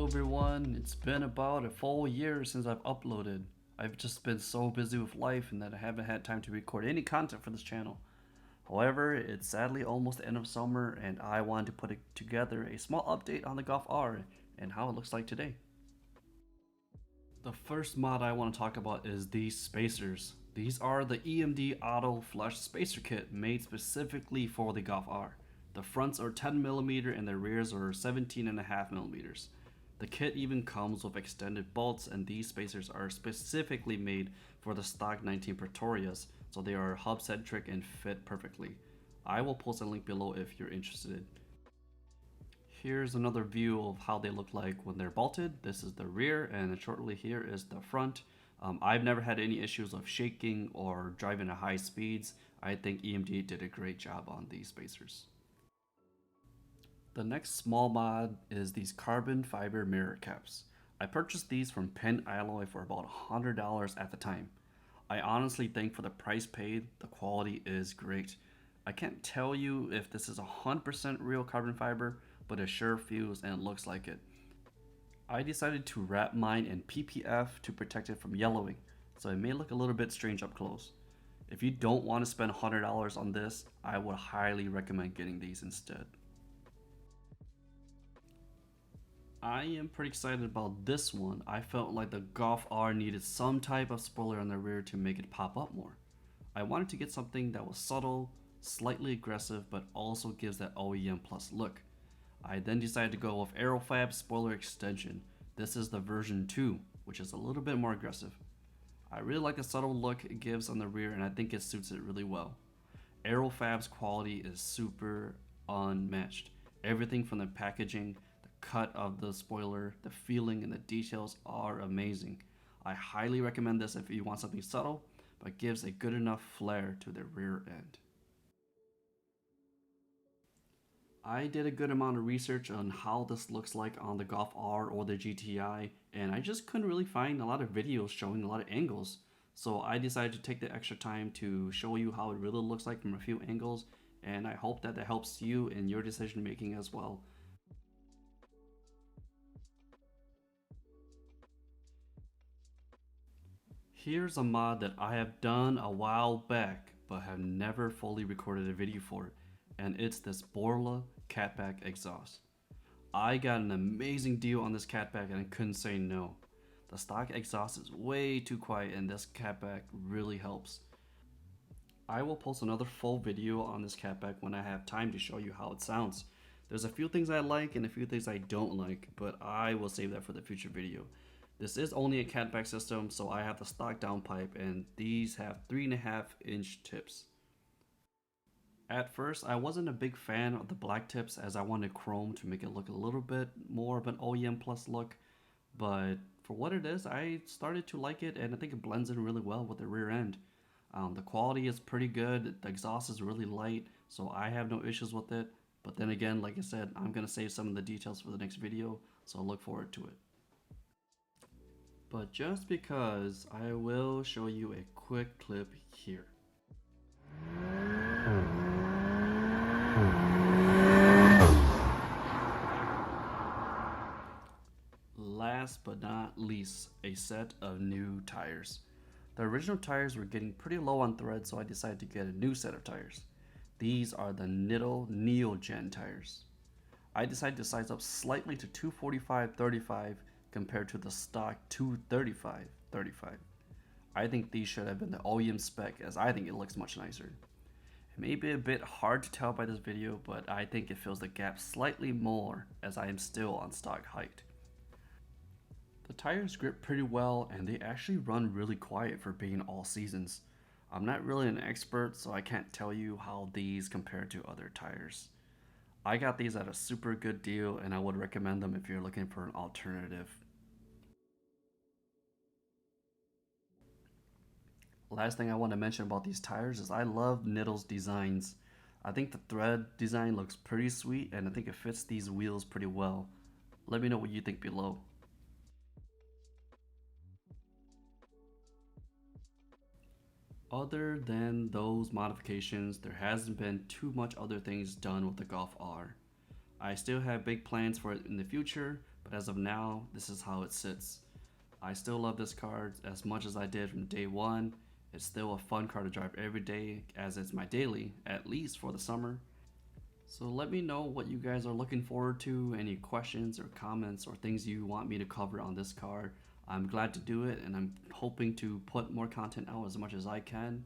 Hello everyone, it's been about a full year since I've uploaded. I've just been so busy with life and that I haven't had time to record any content for this channel. However, it's sadly almost the end of summer and I wanted to put together a small update on the Golf R and how it looks like today. The first mod I want to talk about is these spacers. These are the EMD Flush Spacer Kit made specifically for the Golf R. The fronts are 10mm and the rears are 17.5mm. The kit even comes with extended bolts, and these spacers are specifically made for the stock 19 Pretorias, so they are hub centric and fit perfectly. I will post a link below if you're interested. Here's another view of how they look like when they're bolted. This is the rear, and shortly here is the front. I've never had any issues of shaking or driving at high speeds. I think EMD did a great job on these spacers. The next small mod is these carbon fiber mirror caps. I purchased these from Penn Alloy for about $100 at the time. I honestly think for the price paid, the quality is great. I can't tell you if this is 100% real carbon fiber, but it sure feels and looks like it. I decided to wrap mine in PPF to protect it from yellowing, so it may look a little bit strange up close. If you don't want to spend $100 on this, I would highly recommend getting these instead. I am pretty excited about this one. I felt like the Golf R needed some type of spoiler on the rear to make it pop up more. I wanted to get something that was subtle, slightly aggressive, but also gives that OEM plus look. I then decided to go with Aerofabb spoiler extension. This is the version 2, which is a little bit more aggressive. I really like the subtle look it gives on the rear, and I think it suits it really well. Aerofabb's quality is super unmatched. Everything from the packaging, cut of the spoiler, the feeling, and the details are amazing. I highly recommend this if you want something subtle but gives a good enough flair to the rear end. I did a good amount of research on how this looks like on the Golf R or the GTI, and I just couldn't really find a lot of videos showing a lot of angles. So I decided to take the extra time to show you how it really looks like from a few angles, and I hope that helps you in your decision making as well. Here's a mod that I have done a while back but have never fully recorded a video for it, and it's this Borla Catback exhaust. I got an amazing deal on this catback and I couldn't say no. The stock exhaust is way too quiet and this catback really helps. I will post another full video on this catback when I have time to show you how it sounds. There's a few things I like and a few things I don't like, but I will save that for the future video. This is only a catback system, so I have the stock downpipe, and these have 3.5-inch tips. At first, I wasn't a big fan of the black tips as I wanted chrome to make it look a little bit more of an OEM plus look, but for what it is, I started to like it, and I think it blends in really well with the rear end. The quality is pretty good, the exhaust is really light, so I have no issues with it. But then again, like I said, I'm going to save some of the details for the next video, so look forward to it. But just because, I will show you a quick clip here. Last but not least, a set of new tires. The original tires were getting pretty low on thread, so I decided to get a new set of tires. These are the Nitto Gen Tires. I decided to size up slightly to 245/35 compared to the stock 235/35. I think these should have been the OEM spec as I think it looks much nicer. It may be a bit hard to tell by this video, but I think it fills the gap slightly more as I am still on stock height. The tires grip pretty well and they actually run really quiet for being all seasons. I'm not really an expert, so I can't tell you how these compare to other tires. I got these at a super good deal and I would recommend them if you're looking for an alternative. Last thing I want to mention about these tires is I love Nitto's designs. I think the thread design looks pretty sweet and I think it fits these wheels pretty well. Let me know what you think below. Other than those modifications, there hasn't been too much other things done with the Golf R. I still have big plans for it in the future, but as of now, this is how it sits. I still love this car as much as I did from day one. It's still a fun car to drive every day, as it's my daily, at least for the summer. So let me know what you guys are looking forward to, any questions or comments or things you want me to cover on this car. I'm glad to do it, and I'm hoping to put more content out as much as I can.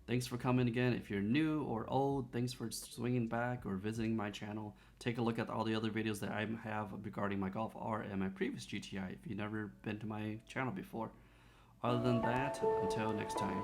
Thanks for coming again. If you're new or old, thanks for swinging back or visiting my channel. Take a look at all the other videos that I have regarding my Golf R and my previous GTI if you've never been to my channel before. Other than that, until next time.